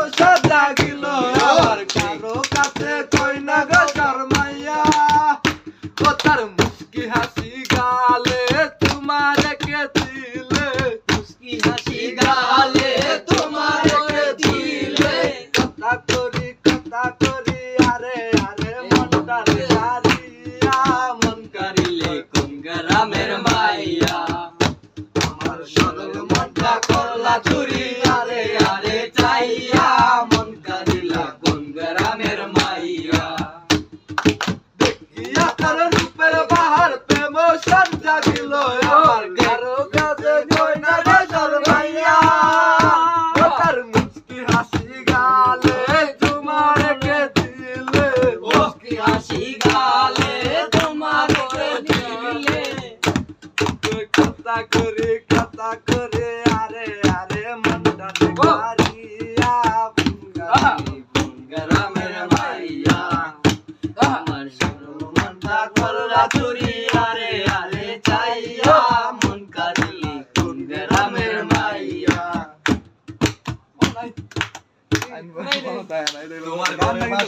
প্রেমোশন জাগিল আমার কারো কাছে কই না গো শর্মাইয়া ও তার মুস্কি হাসি গালে তোমার কে দিলে মুস্কি হাসি গালে তোমার কে দিলে কথা করি আরে আরে মনটা রে হারিয়া মন কারিলে কোন গ্রামের মাইয়া আমার সরল মনটা করলা চুরি আরে আরে চাইয়া মন কারিলা কোন গ্রামের মাইয়া দেখিয়া তার রূপের বাহার প্রেমোশন জাগিল আমার কারো কাছে কই না গো শর্মাইয়া ও তার মুস্কি হাসি গালে তোমার কে দিলে মুস্কি হাসি গালে তোমার কে দিলে কথা করে আরে আরে মনটা রে হারিয়া কোন গ্রামের মাইয়া আমার সরল মনটা করলা চুরি আরে আরে চাইয়া মন কারিলি কোন গ্রামের মাইয়া তোমার